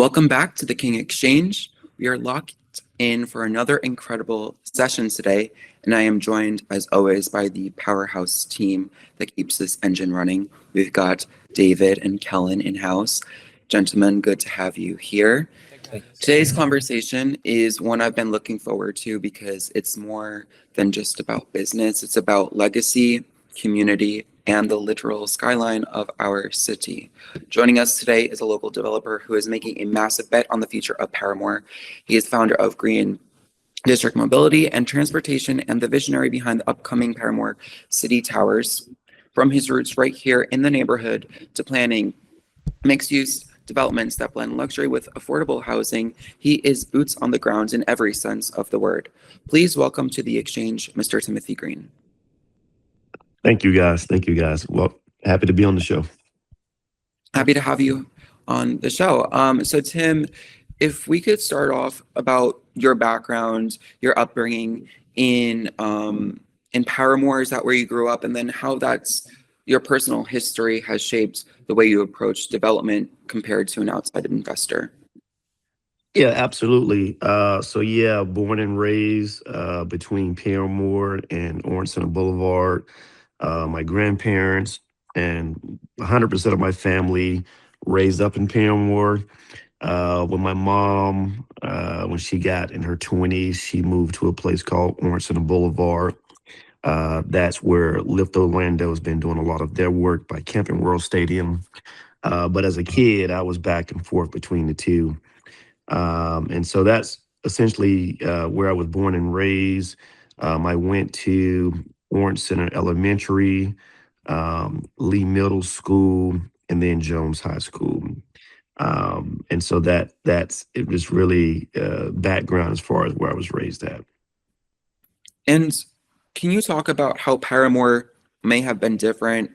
Welcome back to the King Exchange. We are locked in for another incredible session today, and I am joined, as always, by the powerhouse team that keeps this engine running. We've got David and Kellen in-house. Gentlemen, good to have you here. Today's conversation is one I've been looking forward to because it's more than just about business. It's about legacy, community, and the literal skyline of our city. Joining us today is a local developer who is making a massive bet on the future of Paramore. He is founder of Green District Mobility and Transportation and the visionary behind the upcoming Paramore City Towers. From his roots right here in the neighborhood to planning mixed-use developments that blend luxury with affordable housing, he is boots on the ground in every sense of the word. Please welcome to the exchange, Mr. Timothy Green. Thank you, guys. Thank you, guys. Well, happy to be on the show. Happy to have you on the show. So Tim, if we could start off about your background, your upbringing in Parramore, is that where you grew up? And then how your personal history has shaped the way you approach development compared to an outside investor. Yeah, absolutely. Born and raised between Paramore and Orange Center Boulevard. My grandparents and 100% of my family raised up in Paramore. When my mom, when she got in her 20s, she moved to a place called Orange Center Boulevard. That's where Lift Orlando has been doing a lot of their work by Camping World Stadium. But as a kid, I was back and forth between the two. And so that's essentially where I was born and raised. I went to Orange Center Elementary, Lee Middle School, and then Jones High School. And so it was really background as far as where I was raised at. And can you talk about how Paramore may have been different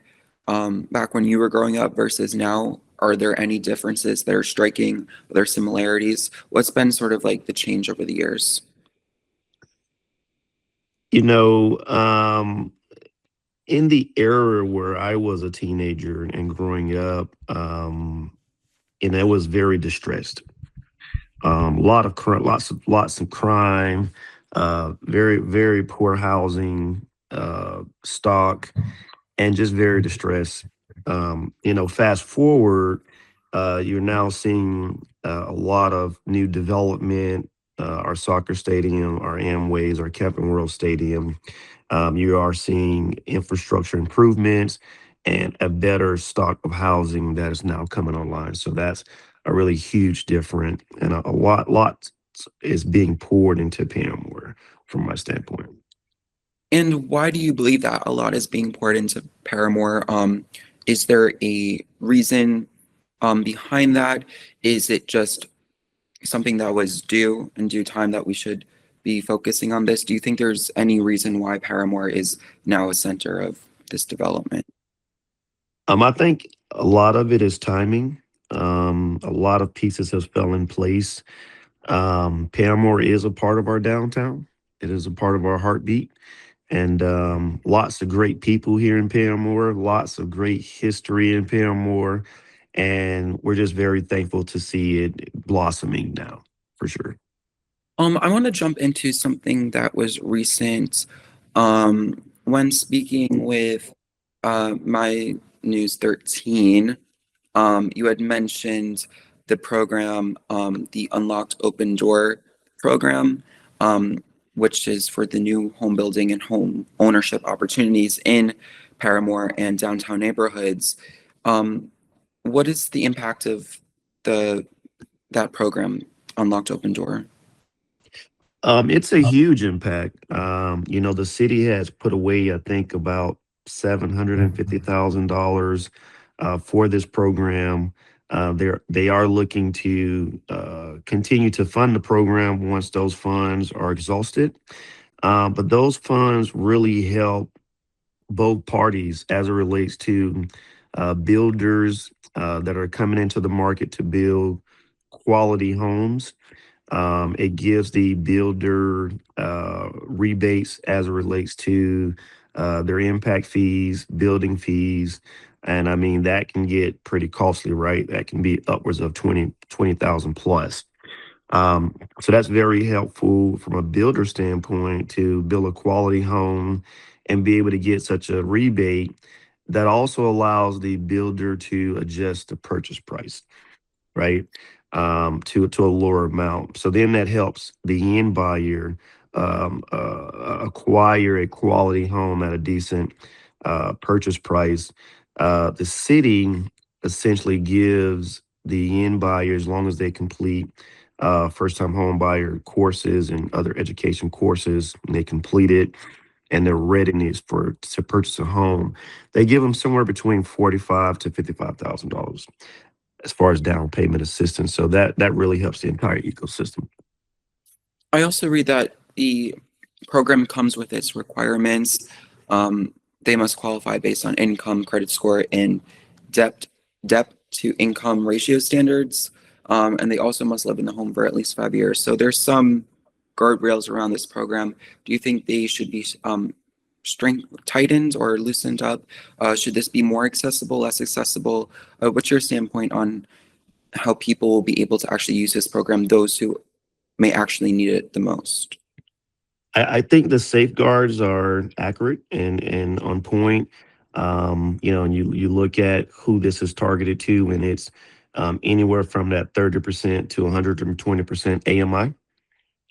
back when you were growing up versus now? Are there any differences that are striking? Are there similarities? What's been sort of like the change over the years? You know, in the era where I was a teenager and growing up, and I was very distressed. Lots of crime, very very poor housing stock, and just very distressed. Fast forward, you're now seeing a lot of new development. Our soccer stadium, our Amways, our Camping World Stadium. You are seeing infrastructure improvements and a better stock of housing that is now coming online. So that's a really huge difference, and a lot is being poured into Paramore from my standpoint. And why do you believe that a lot is being poured into Paramore? Is there a reason behind that? Is it just something that was due in due time that we should be focusing on this? Do you think there's any reason why Paramore is now a center of this development? I think a lot of it is timing. A lot of pieces have fell in place. Paramore is a part of our downtown. It is a part of our heartbeat. And lots of great people here in Paramore, lots of great history in Paramore. And we're just very thankful to see it blossoming now, for sure. I want to jump into something that was recent. When speaking with my News 13, you had mentioned the program, the Unlocked Open Door program, which is for the new home building and home ownership opportunities in Paramore and downtown neighborhoods. What is the impact of that program, Unlocked Open Door? It's a huge impact. The city has put away, I think, about $750,000 for this program. They are looking to continue to fund the program once those funds are exhausted. But those funds really help both parties as it relates to builders that are coming into the market to build quality homes. It gives the builder rebates as it relates to their impact fees, building fees. And I mean, that can get pretty costly, right? That can be upwards of 20,000 plus. So that's very helpful from a builder standpoint to build a quality home and be able to get such a rebate that also allows the builder to adjust the purchase price, right? To a lower amount. So then that helps the end buyer acquire a quality home at a decent purchase price. The city essentially gives the end buyer, as long as they complete first time home buyer courses and other education courses, and they complete it and their readiness for to purchase a home, they give them somewhere between 45 to $55,000 as far as down payment assistance. So that really helps the entire ecosystem. I also read that the program comes with its requirements. They must qualify based on income, credit score, and debt debt to income ratio standards. And they also must live in the home for at least 5 years. So there's some guardrails around this program. Do you think they should be tightened or loosened up? Should this be more accessible, less accessible? What's your standpoint on how people will be able to actually use this program, those who may actually need it the most? I think the safeguards are accurate and on point. And you look at who this is targeted to, and it's anywhere from that 30% to 120% AMI.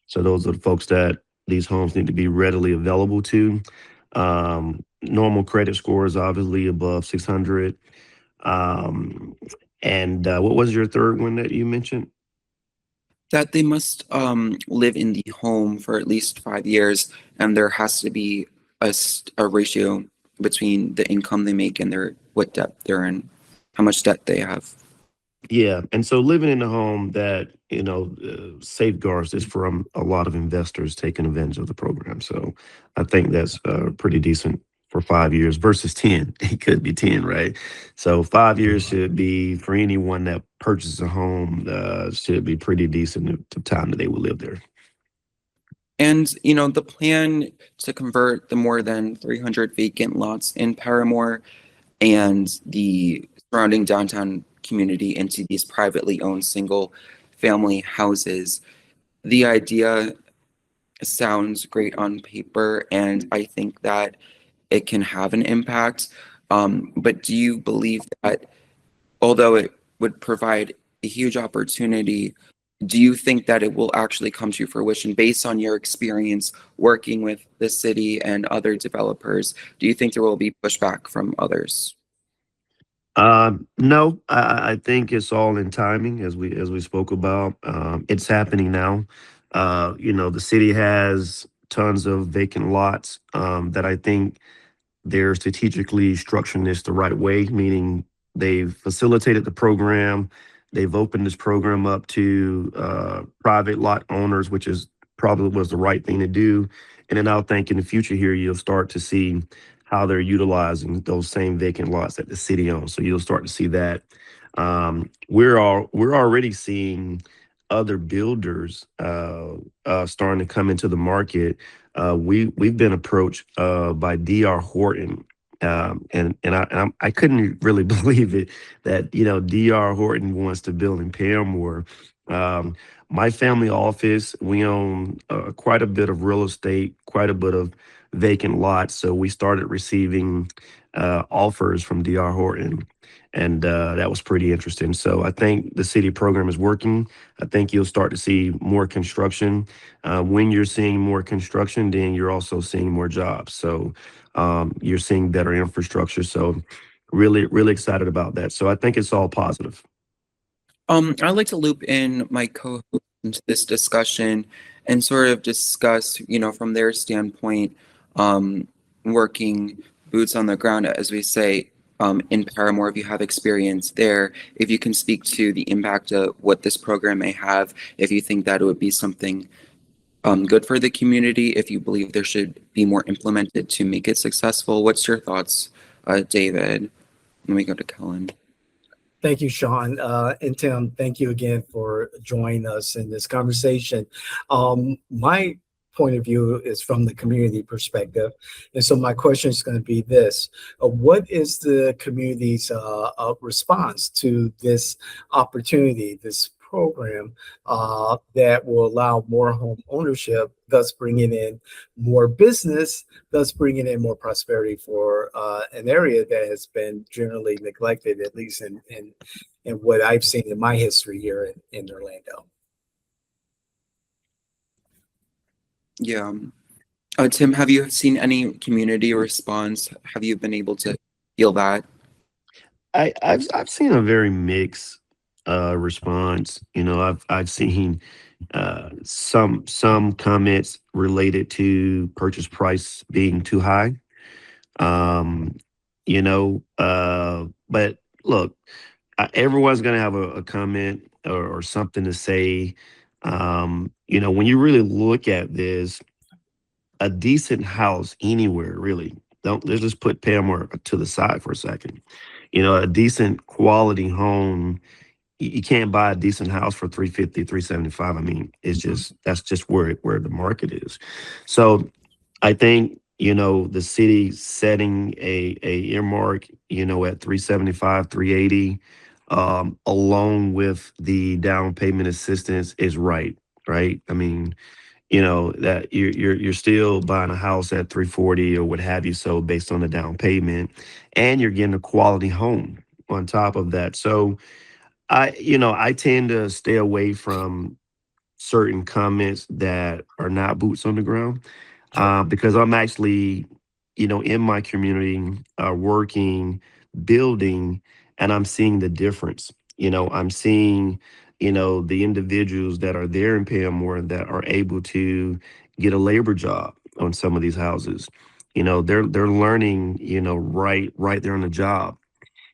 So those are the folks that these homes need to be readily available to. Normal credit scores, obviously above 600. Um, and what was your third one that you mentioned? That they must live in the home for at least 5 years, and there has to be a ratio between the income they make and their what debt they're in, how much debt they have. Yeah, and so living in a home that safeguards this from a lot of investors taking advantage of the program. So I think that's pretty decent for 5 years versus 10. It could be 10, right? So 5 years should be for anyone that purchases a home should be pretty decent the time that they will live there. And the plan to convert the more than 300 vacant lots in Paramore and the surrounding downtown community into these privately owned single family houses. The idea sounds great on paper, and I think that it can have an impact. But do you believe that although it would provide a huge opportunity, do you think that it will actually come to fruition based on your experience working with the city and other developers? Do you think there will be pushback from others? No, I think it's all in timing, as we spoke about. It's happening now. The city has tons of vacant lots that I think they're strategically structuring this the right way, meaning they've facilitated the program. They've opened this program up to private lot owners, which is probably was the right thing to do. And then I think in the future here, you'll start to see how they're utilizing those same vacant lots that the city owns. So you'll start to see that. We're already seeing other builders starting to come into the market. We've been approached by D.R. Horton, I couldn't really believe it that D.R. Horton wants to build in Paramore. Um, my family office, we own quite a bit of real estate, quite a bit of vacant lots. So we started receiving offers from D.R. Horton, and that was pretty interesting. So I think the city program is working. I think you'll start to see more construction. When you're seeing more construction, then you're also seeing more jobs. So you're seeing better infrastructure. So really, really excited about that. So I think it's all positive. I'd like to loop in my co-host into this discussion and sort of discuss, from their standpoint, working boots on the ground, as we say, in Paramore, if you have experience there, if you can speak to the impact of what this program may have, if you think that it would be something good for the community, if you believe there should be more implemented to make it successful. What's your thoughts, David? Let me go to Kellen. Thank you, Sean. And Tim, thank you again for joining us in this conversation. My point of view is from the community perspective. And so my question is going to be this: what is the community's response to this opportunity, this program that will allow more home ownership, thus bringing in more business, thus bringing in more prosperity for an area that has been generally neglected, at least in what I've seen in my history here in Orlando? Yeah. Tim, have you seen any community response? Have you been able to feel that? I've seen a very mixed response. I've seen some comments related to purchase price being too high. Um, but look, everyone's gonna have a comment or something to say. When you really look at this, a decent house anywhere really. Don't Let's just put Paramore to the side for a second. A decent quality home, you can't buy a decent house for 350, 375. I mean, that's just where the market is. So I think, the city setting a earmark, at 375, 380, along with the down payment assistance is right, right? I mean, that you're still buying a house at 340 or what have you, so based on the down payment, and you're getting a quality home on top of that. So I tend to stay away from certain comments that are not boots on the ground, Sure. because I'm actually, in my community, working, building, and I'm seeing the difference. I'm seeing, the individuals that are there in Paramore that are able to get a labor job on some of these houses. They're learning, right there on the job.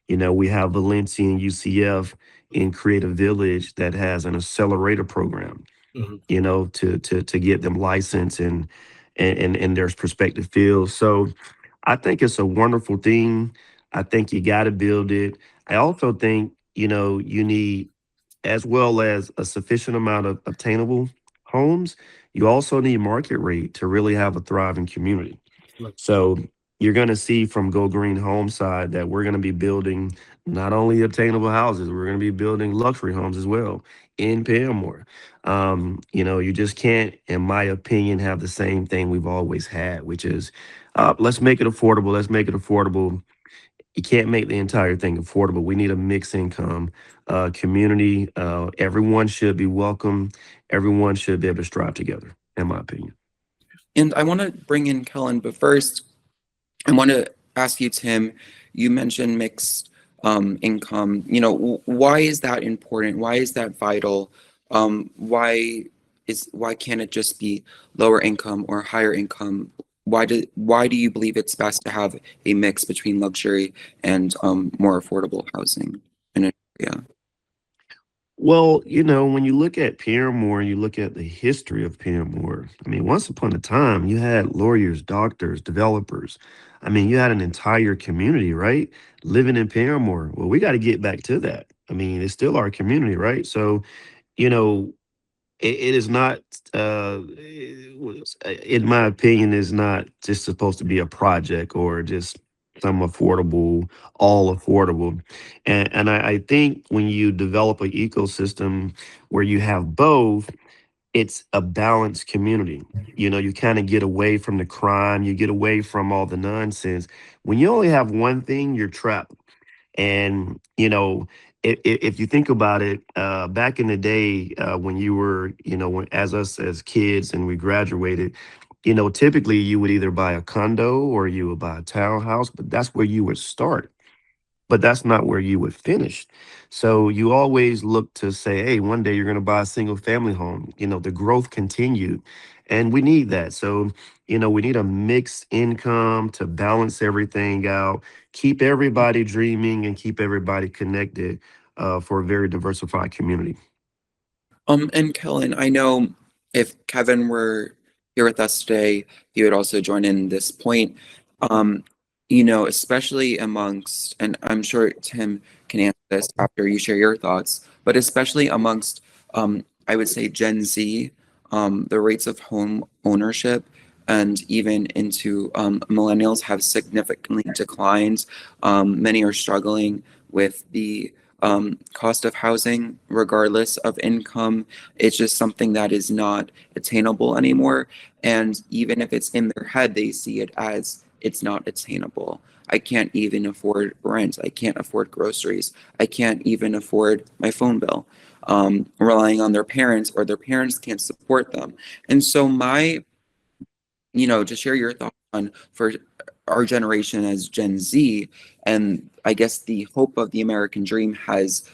We have Valencia and UCF in Creative Village that has an accelerator program, Mhm. to get them licensed and in their prospective fields. So I think it's a wonderful thing. I think you got to build it. I also think, you need, as well as a sufficient amount of obtainable homes, you also need market rate to really have a thriving community. Look. So you're going to see from Go Green Home side that we're going to be building not only obtainable houses, we're going to be building luxury homes as well in Paramore. You just can't, in my opinion, have the same thing we've always had, which is, let's make it affordable. Let's make it affordable. You can't make the entire thing affordable. We need a mixed income community. Everyone should be welcome. Everyone should be able to strive together, in my opinion. And I want to bring in Kellen, but first, I want to ask you, Tim, you mentioned mixed income. Why is that important? Why is that vital? Why can't it just be lower income or higher income? Why do you believe it's best to have a mix between luxury and more affordable housing in an area? Well, when you look at Paramore and you look at the history of Paramore, I mean, once upon a time, you had lawyers, doctors, developers. I mean, you had an entire community, right? Living in Paramore. Well, we got to get back to that. I mean, it's still our community, right? So, you know, it is not, in my opinion, is not just supposed to be a project or just some affordable, all affordable. And I think when you develop an ecosystem where you have both, it's a balanced community. You kind of get away from the crime, you get away from all the nonsense. When you only have one thing, you're trapped. And if you think about it, back in the day, when you were, as us as kids and we graduated, typically you would either buy a condo or you would buy a townhouse, but that's where you would start, but that's not where you would finish. So you always look to say, hey, one day you're going to buy a single family home. The growth continued, and we need that. So, we need a mixed income to balance everything out, keep everybody dreaming, and keep everybody connected, for a very diversified community. And Kellen, I know if Kevin were here with us today, he would also join in this point. Um, especially amongst, and I'm sure Tim can answer this after you share your thoughts, but especially amongst, I would say Gen Z, the rates of home ownership and even into millennials have significantly declined. Many are struggling with the cost of housing, regardless of income. It's just something that is not attainable anymore. And even if it's in their head, they see it as it's not attainable. I can't even afford rent. I can't afford groceries. I can't even afford my phone bill. Relying on their parents, or their parents can't support them. And so to share your thoughts on for our generation as Gen Z, and I guess the hope of the American dream has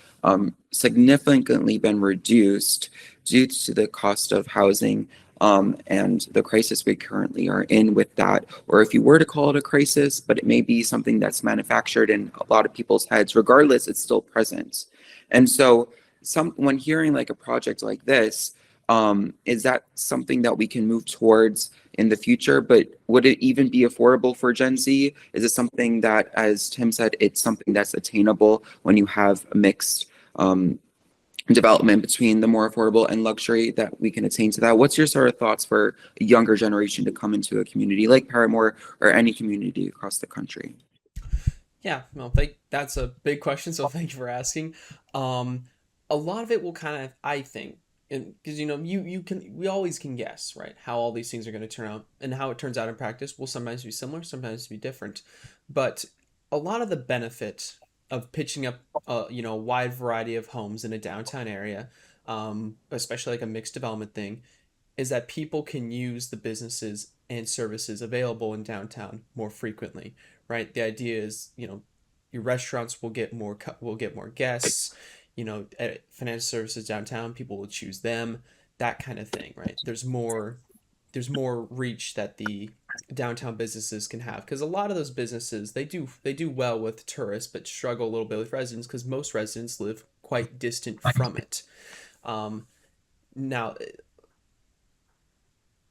significantly been reduced due to the cost of housing and the crisis we currently are in with that. Or if you were to call it a crisis, but it may be something that's manufactured in a lot of people's heads, regardless, it's still present. And so when hearing like a project like this, is that something that we can move towards in the future? But would it even be affordable for Gen Z? Is it something that, as Tim said, it's something that's attainable when you have a mixed development between the more affordable and luxury, that we can attain to that? What's your sort of thoughts for a younger generation to come into a community like Paramore or any community across the country? Yeah, well, that's a big question, so thank you for asking. A lot of it will kind of, I think, because we always can guess, right, how all these things are going to turn out, and how it turns out in practice will sometimes be similar, sometimes be different. But a lot of the benefit of pitching up a wide variety of homes in a downtown area, especially like a mixed development thing, is that people can use the businesses and services available in downtown more frequently, right? The idea is, your restaurants will get more guests, at financial services downtown, people will choose them, that kind of thing, right? There's more reach that the downtown businesses can have, because a lot of those businesses, they do well with tourists, but struggle a little bit with residents, because most residents live quite distant from it. Now,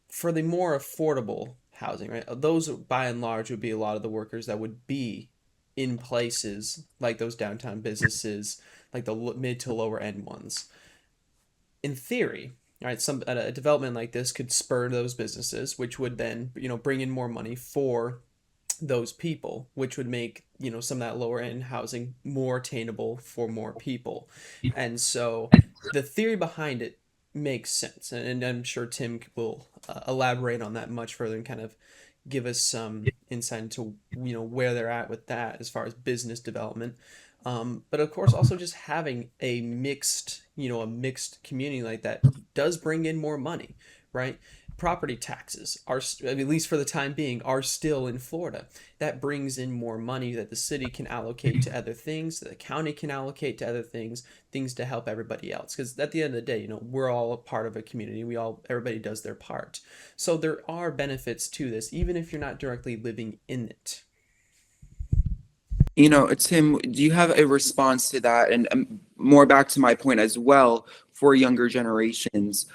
for the more affordable housing, right, those by and large would be a lot of the workers that would be in places like those downtown businesses, like the mid to lower end ones. In theory, right, a development like this could spur those businesses, which would then bring in more money for those people, which would make some of that lower end housing more attainable for more people. And so the theory behind it makes sense, and I'm sure Tim will elaborate on that much further and kind of give us some insight into where they're at with that as far as business development. But of course, also just having a mixed community like that does bring in more money, right? Property taxes are, at least for the time being, are still in Florida. That brings in more money that the city can allocate to other things, that the county can allocate to other things to help everybody else. Because at the end of the day, we're all a part of a community. Everybody does their part. So there are benefits to this, even if you're not directly living in it. Tim, do you have a response to that? And more back to my point as well, for younger generations,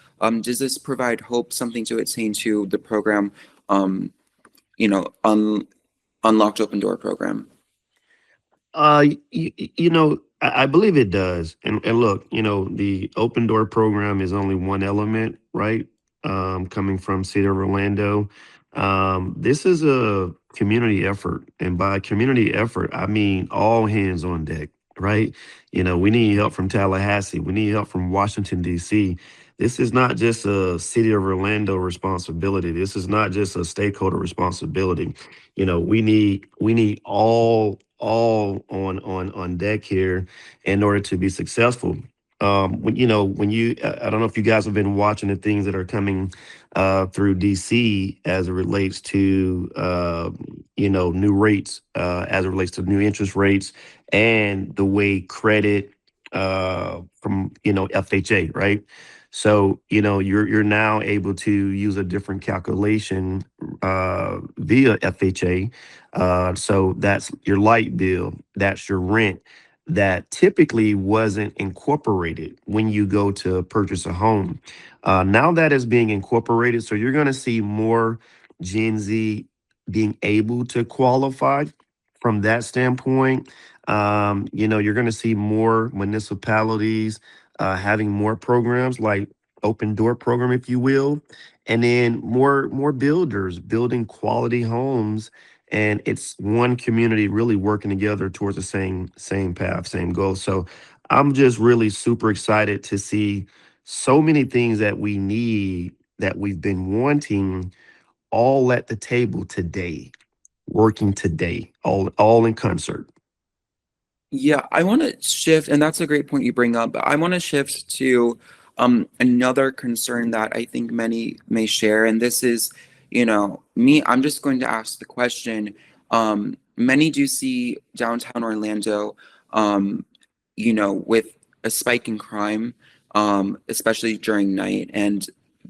does this provide hope, something to attain to the program, um, Unlocked Open Door program? I believe it does. And look, the open door program is only one element, right? Coming from City of Orlando. This is a community effort. And by community effort, I mean all hands on deck, right? We need help from Tallahassee. We need help from Washington, D.C. This is not just a City of Orlando responsibility. This is not just a stakeholder responsibility. We need all on deck here in order to be successful. I don't know if you guys have been watching the things that are coming through DC as it relates to new rates, as it relates to new interest rates, and the way credit from FHA, right? So you're now able to use a different calculation via FHA. So that's your light bill, that's your rent, that typically wasn't incorporated when you go to purchase a home. Now that is being incorporated, so you're going to see more Gen Z being able to qualify from that standpoint. You're going to see more municipalities having more programs like open door program, if you will, and then more builders building quality homes, and it's one community really working together towards the same path, same goal. So I'm just really super excited to see so many things that we need that we've been wanting all at the table today, working today, all in concert. Yeah, I want to shift, and that's a great point you bring up. But I want to shift to another concern that I think many may share, and this is, me. I'm just going to ask the question. Many do see downtown Orlando, with a spike in crime, especially during night, and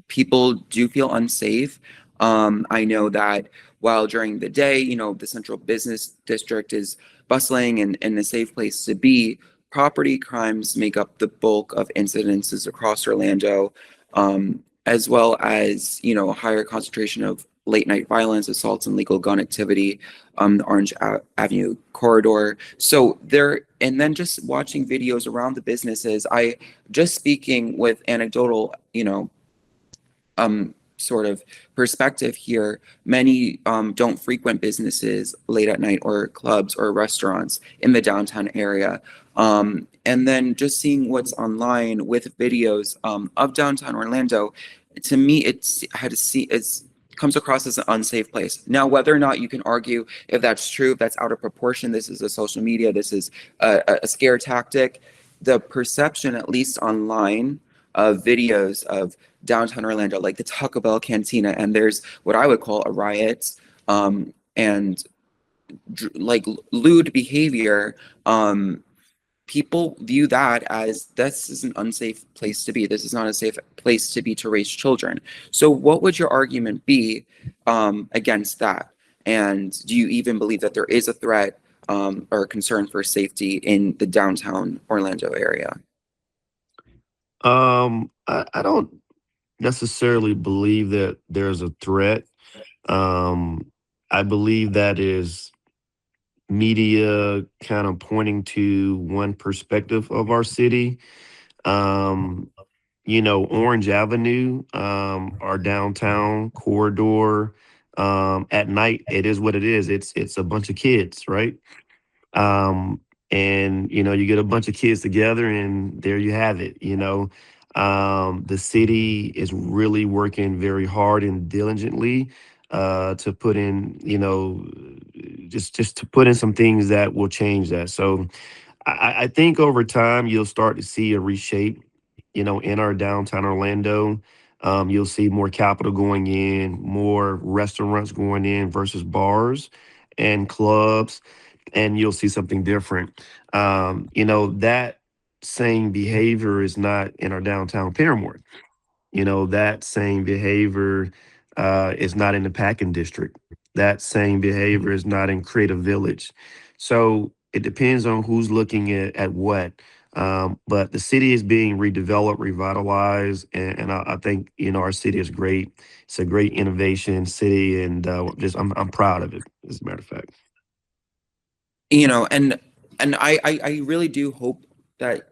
people do feel unsafe. I know that while during the day, the central business district is bustling and a safe place to be, property crimes make up the bulk of incidences across Orlando, as well as, a higher concentration of late night violence, assaults, and legal gun activity, the Avenue corridor. So there, and then just watching videos around the businesses, I just speaking with anecdotal, sort of perspective here, many don't frequent businesses late at night or clubs or restaurants in the downtown area. And then just seeing what's online with videos of downtown Orlando, to me, it's comes across as an unsafe place. Now, whether or not you can argue if that's true, if that's out of proportion, this is a social media, this is a scare tactic. The perception, at least online, of videos of downtown Orlando, like the Taco Bell Cantina, and there's what I would call a riot, and like lewd behavior. People view that as this is an unsafe place to be. This is not a safe place to be to raise children. So, what would your argument be against that? And do you even believe that there is a threat or concern for safety in the downtown Orlando area? I don't necessarily believe that there's a threat. Um, I believe that is media kind of pointing to one perspective of our city. Um, Orange Avenue, our downtown corridor, at night, it is what it is. It's a bunch of kids, right? Um, and you get a bunch of kids together, and there you have it. The city is really working very hard and diligently to put in, just to put in some things that will change that. So I think over time you'll start to see a reshape, in our downtown Orlando. You'll see more capital going in, more restaurants going in versus bars and clubs, and you'll see something different. That same behavior is not in our downtown Paramore. That same behavior is not in the packing district. That same behavior is not in Creative Village. So it depends on who's looking at what. But the city is being redeveloped, revitalized, and I think our city is great. It's a great innovation city, and just I'm proud of it. As a matter of fact. And I really do hope that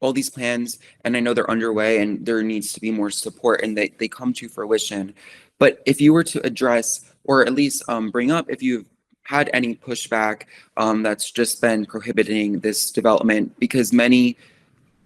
all these plans, and I know they're underway, and there needs to be more support, and they come to fruition. But if you were to address, or at least bring up, if you've had any pushback that's just been prohibiting this development, because many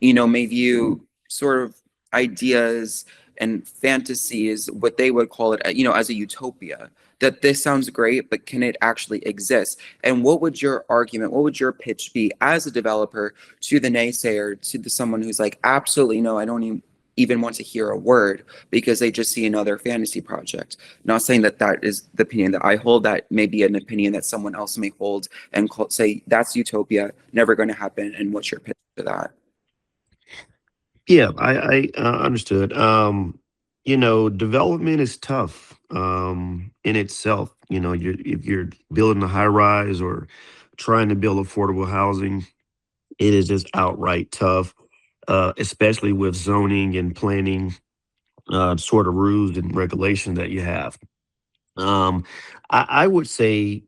may view sort of ideas and fantasies, what they would call it, as a utopia. That this sounds great, but can it actually exist? And what would your argument, what would your pitch be as a developer to the naysayer, to someone who's like, absolutely no, I don't even want to hear a word because they just see another fantasy project. Not saying that that is the opinion that I hold, that may be an opinion that someone else may hold and say that's utopia, never going to happen. And what's your pitch to that? Yeah, I understood. Development is tough in itself. If you're building a high rise or trying to build affordable housing, it is just outright tough, especially with zoning and planning sort of rules and regulations that you have. Um, I would say,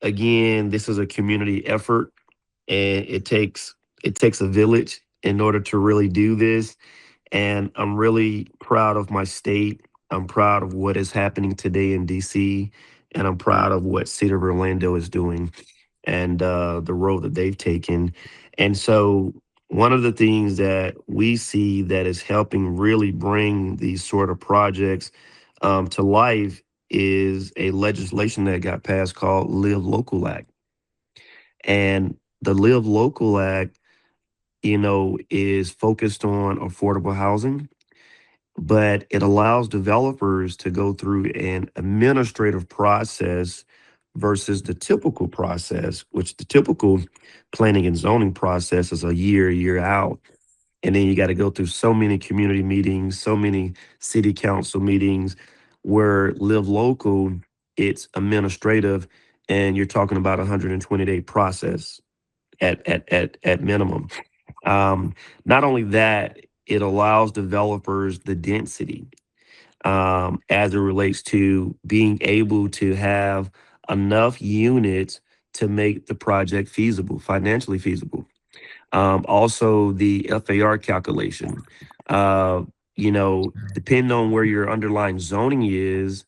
again, this is a community effort, and it takes a village in order to really do this. And I'm really proud of my state. I'm proud of what is happening today in DC, and I'm proud of what City of Orlando is doing and the road that they've taken. And so, one of the things that we see that is helping really bring these sort of projects to life is a legislation that got passed called Live Local Act. And the Live Local Act, is focused on affordable housing, but it allows developers to go through an administrative process versus the typical process, which the typical planning and zoning process is a year out. And then you got to go through so many community meetings, so many city council meetings, where Live Local, it's administrative, and you're talking about a 120-day process at minimum. Not only that, it allows developers the density as it relates to being able to have enough units to make the project feasible, financially feasible. Also, the FAR calculation. Depending on where your underlying zoning is,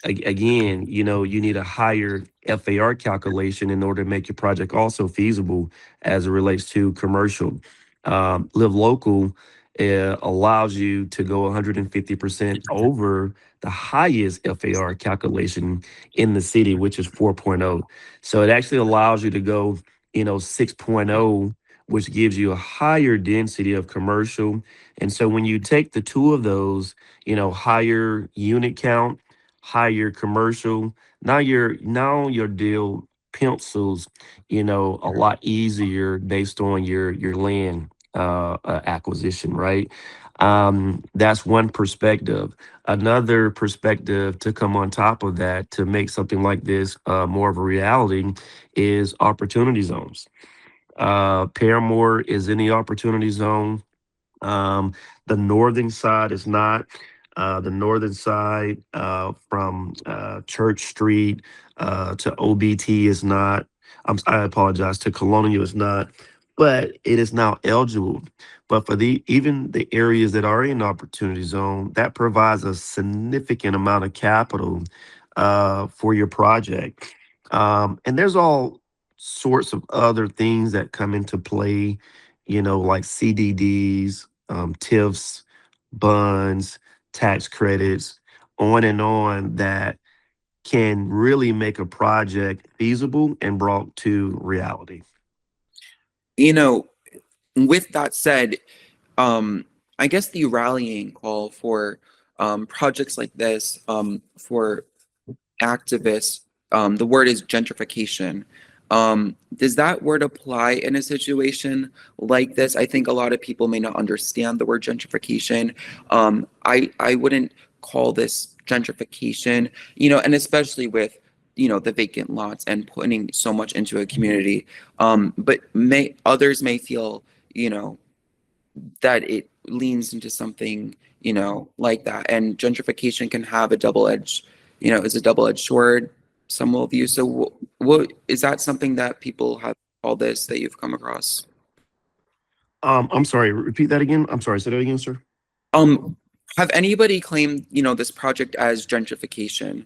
again, you need a higher FAR calculation in order to make your project also feasible as it relates to commercial. Live Local allows you to go 150% over the highest FAR calculation in the city, which is 4.0. So it actually allows you to go, 6.0, which gives you a higher density of commercial. And so when you take the two of those, higher unit count, higher commercial, now your deal pencils, a lot easier based on your land acquisition, right? That's one perspective. Another perspective to come on top of that to make something like this more of a reality is opportunity zones. Paramore is in the opportunity zone. Um, the northern side is not. The northern side from Church Street to OBT is not. I apologize, to Colonial is not, but it is now eligible. But for even the areas that are in opportunity zone, that provides a significant amount of capital for your project. And there's all sorts of other things that come into play, like CDDs, TIFs, bonds, tax credits, on and on, that can really make a project feasible and brought to reality. You know, with that said, I guess the rallying call for projects like this, for activists, the word is gentrification. Does that word apply in a situation like this? I think a lot of people may not understand the word gentrification. I wouldn't call this gentrification, and especially with the vacant lots and putting so much into a community. But others may feel, that it leans into something, like that. And gentrification can have a double-edged, is a double-edged sword, some will view. So what is that something that people have called this that you've come across? I'm sorry, repeat that again. I'm sorry, say that again, sir. Have anybody claimed, this project as gentrification?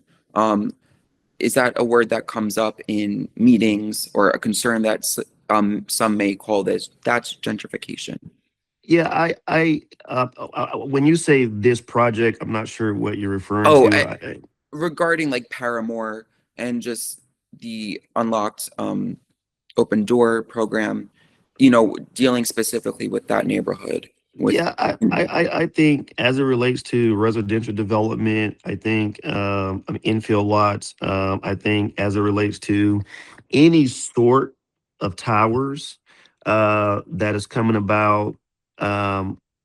Is that a word that comes up in meetings, or a concern that some may call this, that's gentrification? Yeah, when you say this project, I'm not sure what you're referring Oh, to. regarding like Paramore and just the unlocked open door program, dealing specifically with that neighborhood. Yeah, I think as it relates to residential development, I think infill lots. I think as it relates to any sort of towers that is coming about.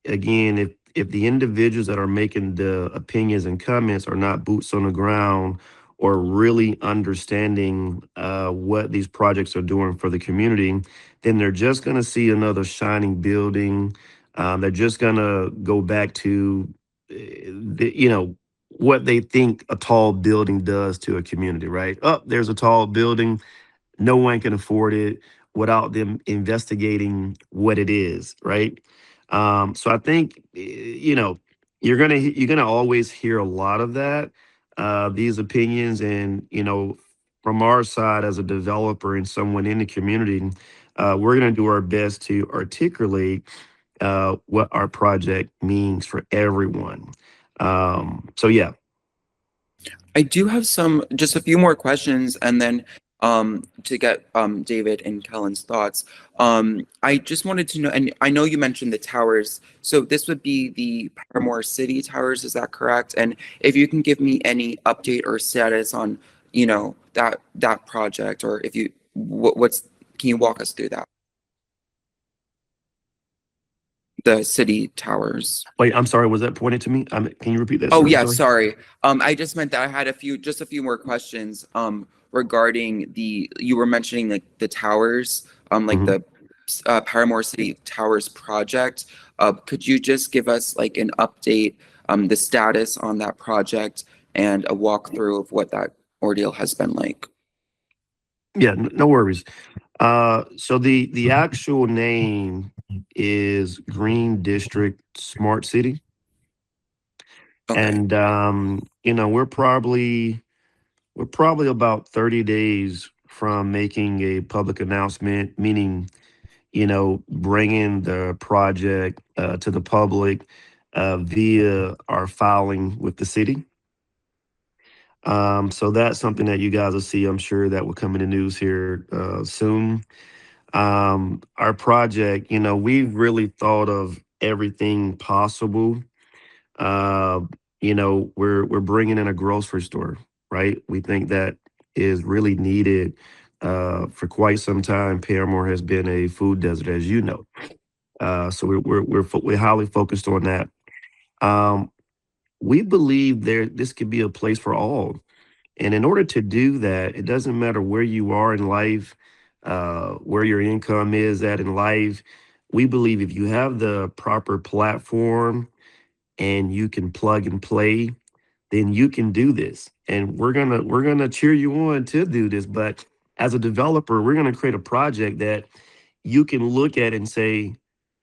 Again, if the individuals that are making the opinions and comments are not boots on the ground or really understanding what these projects are doing for the community, then they're just going to see another shining building. They're just gonna go back to, what they think a tall building does to a community, right? Oh, there's a tall building. No one can afford it without them investigating what it is, right? So I think you're gonna always hear a lot of that, these opinions, and from our side as a developer and someone in the community, we're gonna do our best to articulate what our project means for everyone. So yeah. I do have just a few more questions, and then to get David and Kellen's thoughts. I just wanted to know, and I know you mentioned the towers, so this would be the Paramore City Towers, is that correct? And if you can give me any update or status on, that project, or if you what's can you walk us through that? The city towers. Wait, I'm sorry. Was that pointed to me? Can you repeat that, Oh sir? I'm yeah, sorry. sorry. I just meant that I had just a few more questions. Regarding you were mentioning like the towers, like Mhm. the Paramore City Towers project. Could you just give us like an update, the status on that project, and a walkthrough of what that ordeal has been like? Yeah, no worries. So the actual name is Green District Smart City, Okay. and we're probably about 30 days from making a public announcement, meaning bringing the project to the public via our filing with the city. So that's something that you guys will see. I'm sure that will come in the news here soon. Our project, we've really thought of everything possible. Uh, we're bringing in a grocery store, right? We think that is really needed. For quite some time, Paramore has been a food desert, as you know. So we're highly focused on that. Um, we believe this could be a place for all, and in order to do that, it doesn't matter where you are in life, where your income is at in life. We believe if you have the proper platform and you can plug and play, then you can do this. And we're gonna cheer you on to do this. But as a developer, we're gonna create a project that you can look at and say,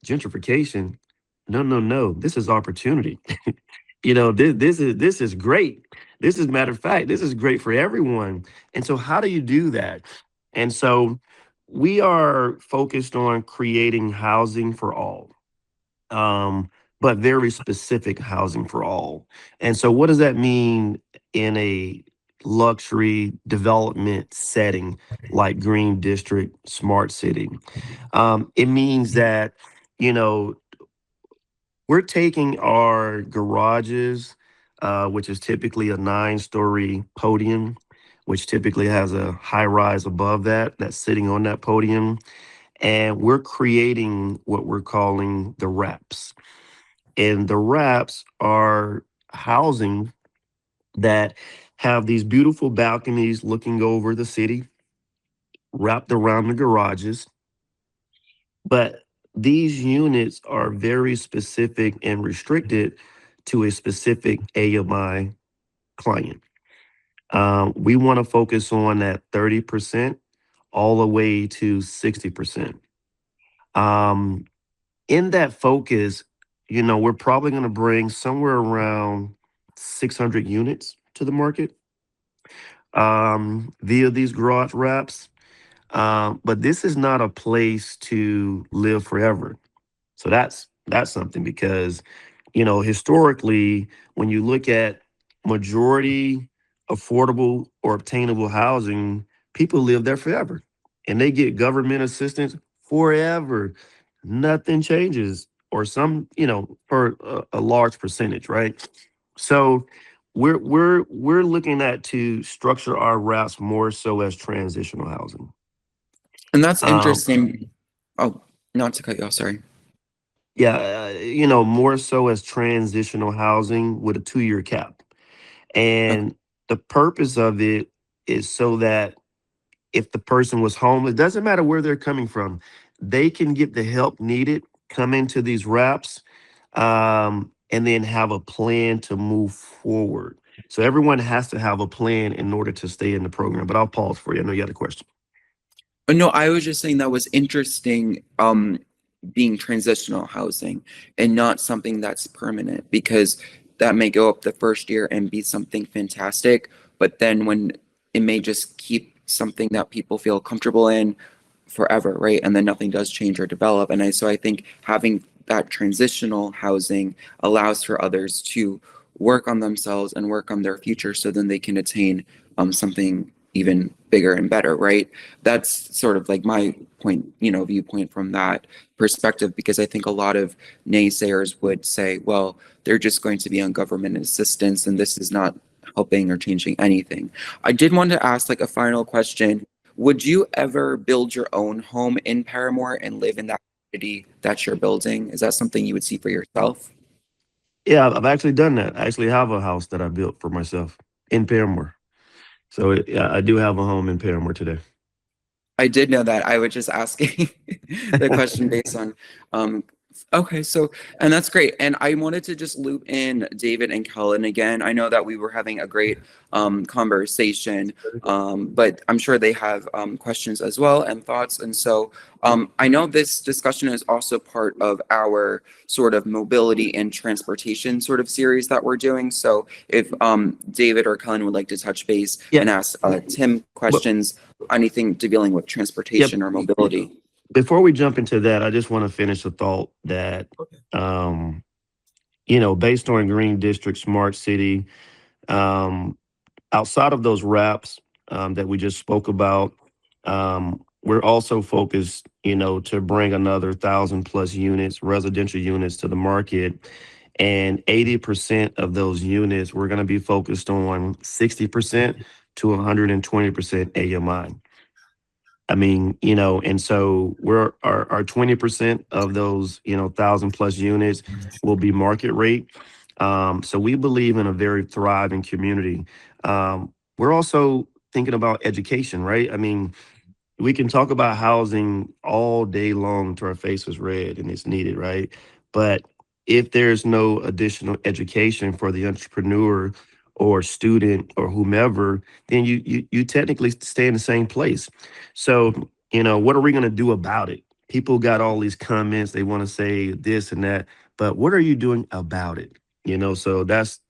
gentrification. No, no, no. This is opportunity. This is great. This is matter of fact, this is great for everyone. And so how do you do that? And so we are focused on creating housing for all. But very specific housing for all. And so what does that mean in a luxury development setting like Green District Smart City? It means that, you know, we're taking our garages, which is typically a 9-story podium, which typically has a high rise above that's sitting on that podium. And we're creating what we're calling the wraps. And the wraps are housing that have these beautiful balconies looking over the city, wrapped around the garages. But these units are very specific and restricted to a specific AMI client. We want to focus on that 30% all the way to 60%. Um, in that focus, we're probably going to bring somewhere around 600 units to the market via these garage wraps. But this is not a place to live forever. So that's something because, historically, when you look at majority affordable or obtainable housing, people live there forever and they get government assistance forever. Nothing changes, or for a large percentage, right? So we're looking at to structure our routes more so as transitional housing. And that's Um, interesting. Oh, not to cut you off, sorry. Yeah, more so as transitional housing with a 2-year cap. Okay. And the purpose of it is so that if the person was homeless, it doesn't matter where they're coming from, they can get the help needed, come into these wraps, and then have a plan to move forward. So everyone has to have a plan in order to stay in the program. But I'll pause for you. I know you had a question. No, I was just saying that was interesting. being transitional housing and not something that's permanent, because that may go up the first year and be something fantastic, but then when it may just keep something that people feel comfortable in forever, right? And then nothing does change or develop. So I think having that transitional housing allows for others to work on themselves and work on their future, so then they can attain something even bigger and better, right? That's sort of like my point, viewpoint from that perspective, because I think a lot of naysayers would say, well, they're just going to be on government assistance and this is not helping or changing anything. I did want to ask like a final question. Would you ever build your own home in Paramore and live in that community that you're building? Is that something you would see for yourself? Yeah, I've actually done that. I actually have a house that I built for myself in Paramore. So yeah, I do have a home in Paramore today. I did know that. I was just asking the question based on, okay, so, and that's great. And I wanted to just loop in David and Kellen again. I know that we were having a great conversation, but I'm sure they have questions as well and thoughts. And so I know this discussion is also part of our sort of mobility and transportation sort of series that we're doing. So if David or Kellen would like to touch base and ask Tim questions, anything dealing with transportation or mobility. Before we jump into that, I just want to finish a thought that, based on Green District Smart City, outside of those wraps that we just spoke about, we're also focused, to bring another 1,000+ units, residential units to the market. And 80% of those units, we're going to be focused on 60% to 120% AMI. I mean, and so our 20% of those, 1,000+ units will be market rate. So we believe in a very thriving community. We're also thinking about education, right? I mean, we can talk about housing all day long till our face is red and it's needed, right? But if there's no additional education for the entrepreneur or student or whomever, then you technically stay in the same place. So, what are we going to do about it? People got all these comments, they want to say this and that, but what are you doing about it? So that's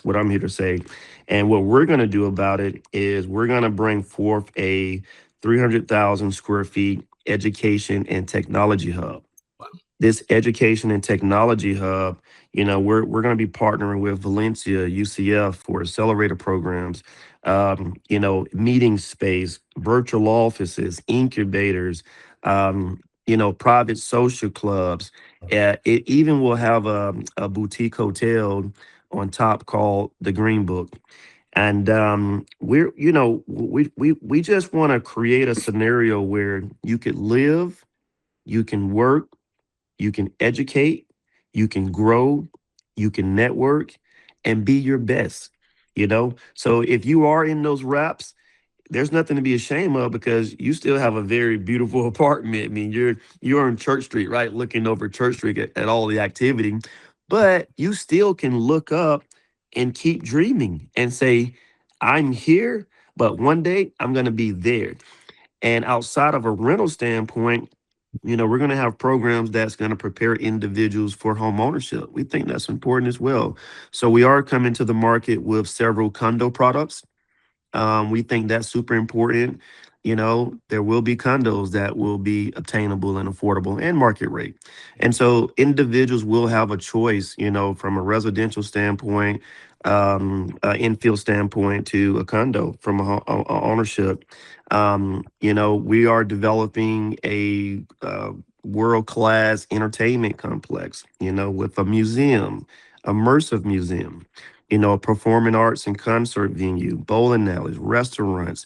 what I'm here to say. And what we're going to do about it is we're going to bring forth a 300,000 square feet education and technology hub. This education and technology hub, we're going to be partnering with Valencia, UCF for accelerator programs, meeting space, virtual offices, incubators, private social clubs. It even will have a boutique hotel on top called the Green Book. And we just want to create a scenario where you could live, you can work, you can educate, you can grow, you can network, and be your best. So if you are in those wraps, there's nothing to be ashamed of, because you still have a very beautiful apartment. I mean, you're on Church Street, right, looking over Church Street at all the activity, but you still can look up and keep dreaming and say, I'm here, but one day I'm going to be there. And outside of a rental standpoint, we're going to have programs that's going to prepare individuals for home ownership. We think that's important as well. So we are coming to the market with several condo products. We think that's super important. There will be condos that will be obtainable and affordable and market rate. And so individuals will have a choice, from a residential standpoint, infill standpoint, to a condo from a ownership. We are developing a world-class entertainment complex, with a museum, immersive museum, a performing arts and concert venue, bowling alleys, restaurants,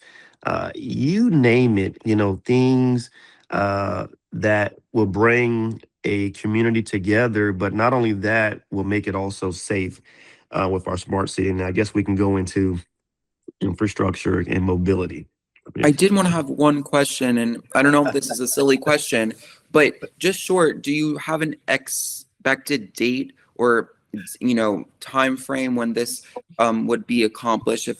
you name it, things that will bring a community together. But not only that, will make it also safe with our smart city. And I guess we can go into infrastructure and mobility. I did want to have one question, and I don't know if this is a silly question, but just short, do you have an expected date or time frame when this would be accomplished, if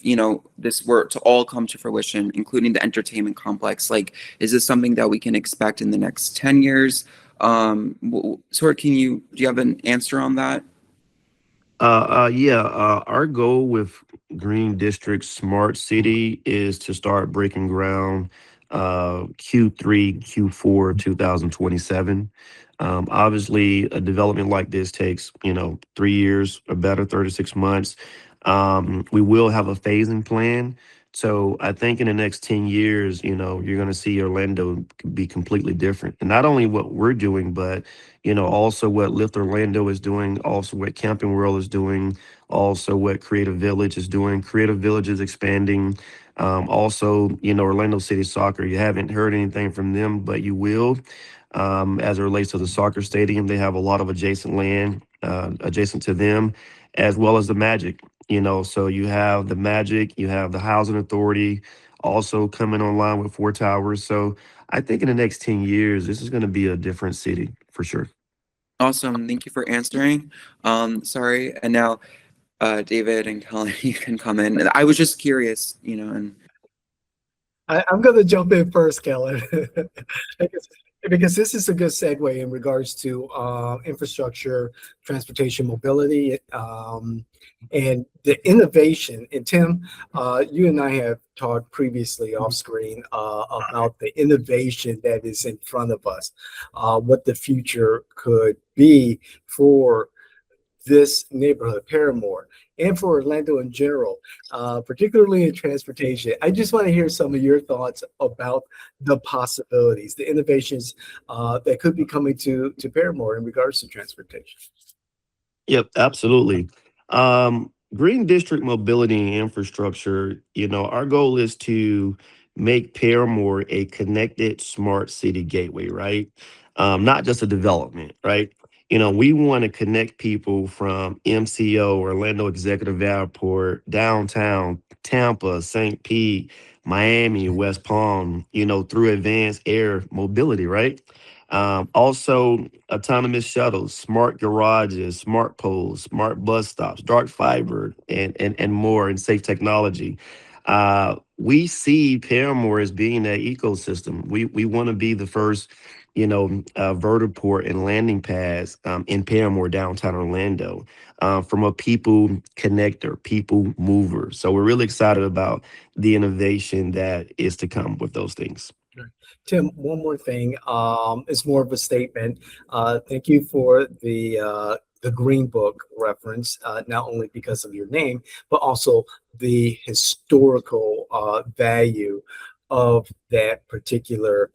this were to all come to fruition, including the entertainment complex? Like, is this something that we can expect in the next 10 years, Sort, do you have an answer on that? Yeah, our goal with Green District Smart City is to start breaking ground Q3, Q4 2027. Obviously, a development like this takes, 3 years or better, 36 months. We will have a phasing plan. So I think in the next 10 years, you're going to see Orlando be completely different. And not only what we're doing, but also what Lift Orlando is doing, also what Camping World is doing, also what Creative Village is doing. Creative Village is expanding. Also, Orlando City Soccer, you haven't heard anything from them, but you will. As it relates to the soccer stadium, they have a lot of adjacent land adjacent to them, as well as the Magic. So you have the Magic, you have the Housing Authority also coming online with four towers. So I think in the next 10 years, this is going to be a different city for sure. Awesome. Thank you for answering. Sorry. And now, David and Colin, you can come in. And I was just curious, and I'm going to jump in first, Kellen, because, because this is a good segue in regards to infrastructure, transportation, mobility, and the innovation. And Tim, you and I have talked previously off screen about the innovation that is in front of us, what the future could be for this neighborhood, Paramore, and for Orlando in general, particularly in transportation. I just want to hear some of your thoughts about the possibilities, the innovations that could be coming to Paramore in regards to transportation. Yep, absolutely. Green District Mobility and Infrastructure, our goal is to make Paramore a connected smart city gateway, right? Not just a development, right? We want to connect people from MCO, Orlando Executive Airport, downtown, Tampa, St. Pete, Miami, West Palm, through advanced air mobility, right? Also, autonomous shuttles, smart garages, smart poles, smart bus stops, dark fiber, and more, and safe technology. We see Paramore as being that ecosystem. We want to be the first, vertiport and landing pads in Paramore, downtown Orlando, from a people connector, people mover. So we're really excited about the innovation that is to come with those things. Tim, one more thing. It's more of a statement. Thank you for the Green Book reference, not only because of your name, but also the historical value of that particular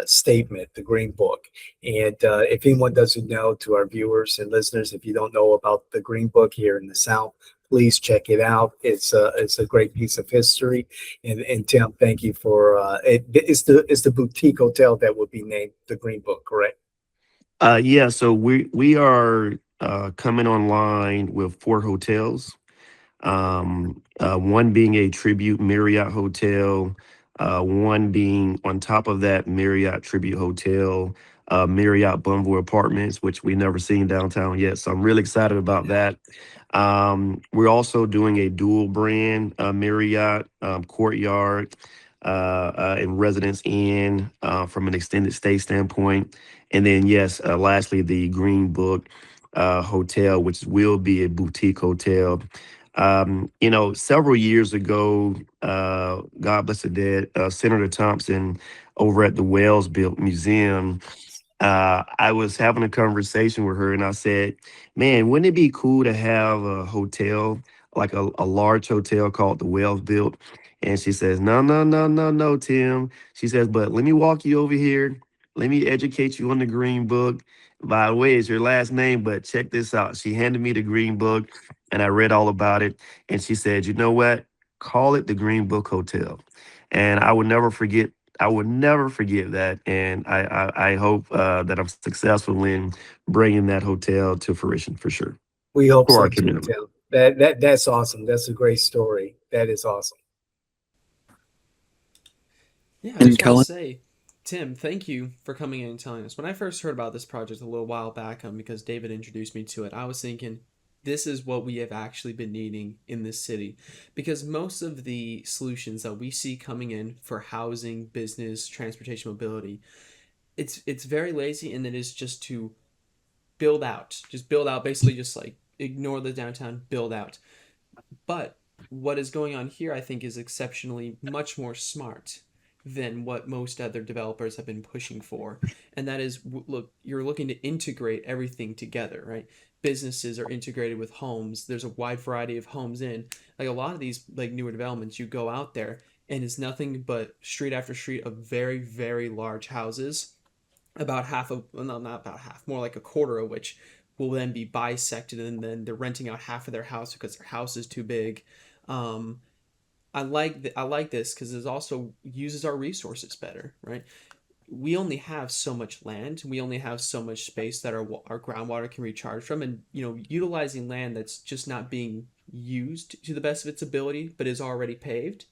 statement, the Green Book. And if anyone doesn't know, to our viewers and listeners, if you don't know about the Green Book here in the South, please check it out. It's a great piece of history. And Tim, thank you for it. It's the boutique hotel that would be named the Green Book, correct? Yeah, so we are coming online with four hotels. One being a tribute Marriott hotel, one being on top of that Marriott tribute hotel, Marriott Bunville Apartments, which we never seen downtown yet. So I'm really excited about that. We're also doing a dual brand Marriott Courtyard and Residence Inn from an extended stay standpoint. And then, yes, lastly, the Green Book Hotel, which will be a boutique hotel. Several years ago, God bless the dead, Senator Thompson over at the Wells Built Museum, I was having a conversation with her and I said, man, wouldn't it be cool to have a hotel, like a large hotel called the Wells Built? And she says, no, no, no, no, no, Tim. She says, but let me walk you over here. Let me educate you on the Green Book. By the way, it's your last name, but check this out. She handed me the Green Book and I read all about it. And she said, you know what? Call it the Green Book Hotel. And I would never forget that. And I hope that I'm successful in bringing that hotel to fruition for sure We hope for so our too, community. Tim. That's awesome. That's a great story. That is awesome. Yeah, I and just want to Kellen. say, Tim, thank you for coming in and telling us. When I first heard about this project a little while back, because David introduced me to it, I was thinking, this is what we have actually been needing in this city. Because most of the solutions that we see coming in for housing, business, transportation, mobility, it's very lazy, and it is just to build out, basically just like ignore the downtown, build out. But what is going on here, I think, is exceptionally much more smart than what most other developers have been pushing for. And that is, look, you're looking to integrate everything together, right? Businesses are integrated with homes. There's a wide variety of homes in. Like a lot of these like newer developments, you go out there and it's nothing but street after street of very, very large houses. About half of, well, no, not about half, more like a quarter of which will then be bisected, and then they're renting out half of their house because their house is too big. Um, I like this because it also uses our resources better, right? We only have so much land. We only have so much space that our groundwater can recharge from, and utilizing land that's just not being used to the best of its ability, but is already paved,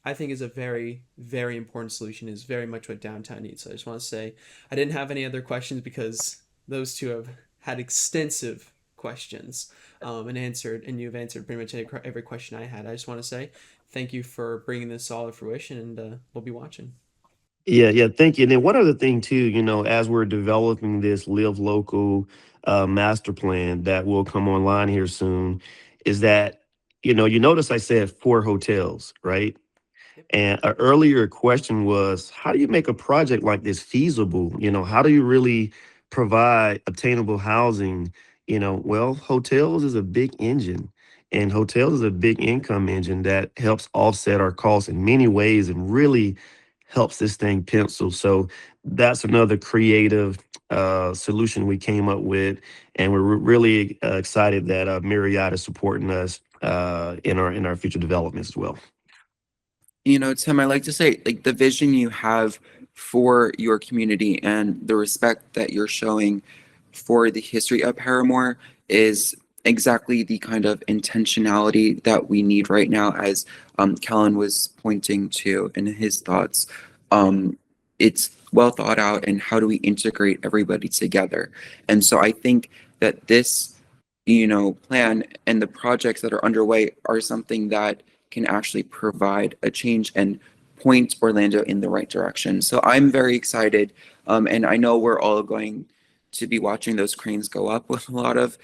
I think is a very, very important solution. Is very much what downtown needs. So I just want to say I didn't have any other questions because those two have had extensive questions, and you've answered pretty much every question I had. I just want to say thank you for bringing this all to fruition, and we'll be watching. Yeah, yeah, thank you. And then one other thing too, as we're developing this Live Local master plan that will come online here soon, is that, you notice I said 4 hotels, right? Yep. And an earlier question was, how do you make a project like this feasible? How do you really provide obtainable housing? Well, hotels is a big engine, and hotels is a big income engine that helps offset our costs in many ways and really helps this thing pencil. So that's another creative solution we came up with, and we're really excited that Marriott is supporting us in our future developments as well. Tim, I like to say, like, the vision you have for your community and the respect that you're showing for the history of Paramore is exactly the kind of intentionality that we need right now, as Kellen was pointing to in his thoughts. It's well thought out, and how do we integrate everybody together? And so I think that this, plan and the projects that are underway are something that can actually provide a change and point Orlando in the right direction. So I'm very excited, and I know we're all going to be watching those cranes go up with a lot of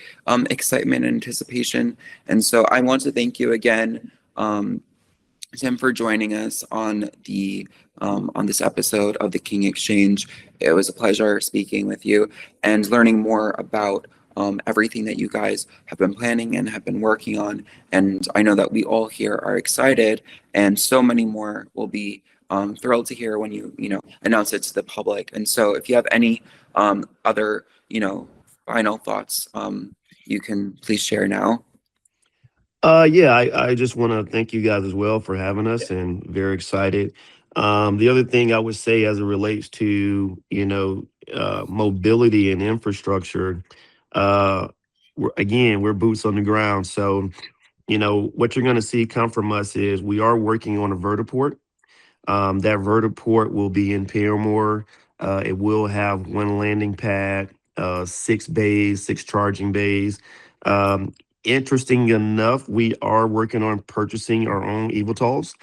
excitement and anticipation. And so I want to thank you again, Tim, for joining us on this episode of the King Exchange. It was a pleasure speaking with you and learning more about everything that you guys have been planning and have been working on. And I know that we all here are excited, and so many more will be thrilled to hear when you announce it to the public. And so if you have any other final thoughts, you can please share now. Yeah, I just want to thank you guys as well for having us, and very excited. The other thing I would say as it relates to, mobility and infrastructure, we're boots on the ground. So, what you're going to see come from us is we are working on a vertiport. That vertiport will be in Paramore. It will have 1 landing pad, 6 bays, 6 charging bays. Interesting enough, we are working on purchasing our own eVTOLs.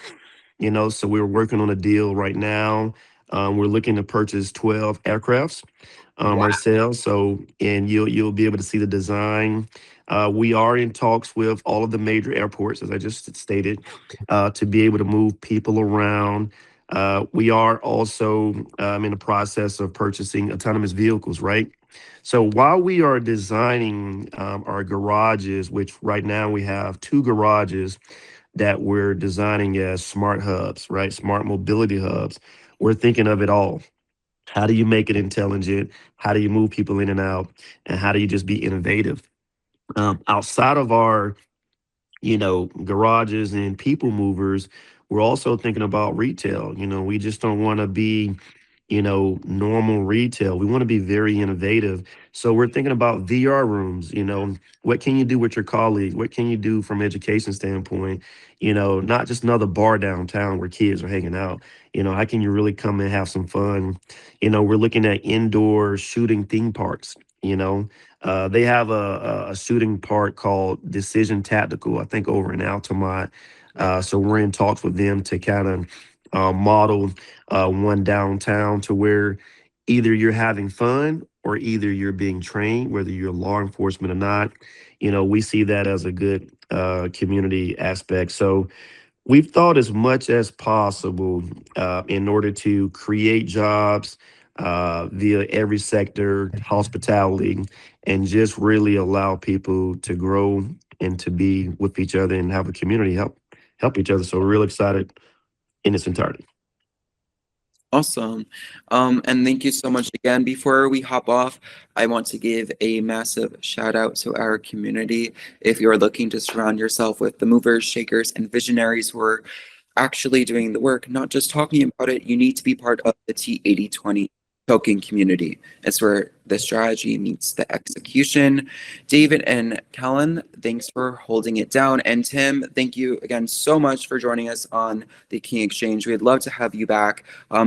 So we're working on a deal right now. We're looking to purchase 12 aircrafts ourselves. So, and you'll be able to see the design. We are in talks with all of the major airports, as I just stated, to be able to move people around. We are also in the process of purchasing autonomous vehicles, right? So while we are designing our garages, which right now we have 2 garages that we're designing as smart hubs, right? Smart mobility hubs. We're thinking of it all. How do you make it intelligent? How do you move people in and out? And how do you just be innovative? Outside of our, garages and people movers, we're also thinking about retail. We just don't want to be, normal retail. We want to be very innovative. So we're thinking about VR rooms. What can you do with your colleagues? What can you do from education standpoint? Not just another bar downtown where kids are hanging out. How can you really come and have some fun? We're looking at indoor shooting theme parks. They have a shooting park called Decision Tactical, I think, over in Altamont. So we're in talks with them to kind of model one downtown to where either you're having fun or either you're being trained, whether you're law enforcement or not. We see that as a good community aspect. So we've thought as much as possible in order to create jobs via every sector, hospitality, and just really allow people to grow and to be with each other and have a community help each other. So we're real excited in its entirety. Awesome. And thank you so much again. Before we hop off, I want to give a massive shout out to our community. If you're looking to surround yourself with the movers, shakers, and visionaries who are actually doing the work, not just talking about it, you need to be part of the T8020 token community. It's where the strategy meets the execution. David and Kellen, thanks for holding it down. And Tim, thank you again so much for joining us on the King Exchange. We'd love to have you back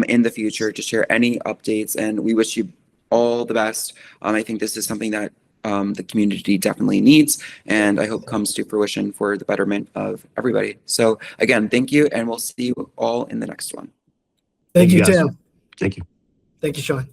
in the future to share any updates, and we wish you all the best. I think this is something that the community definitely needs, and I hope comes to fruition for the betterment of everybody. So again, thank you, and we'll see you all in the next one. Thank you, guys. Tim. Thank you. Thank you, Sean.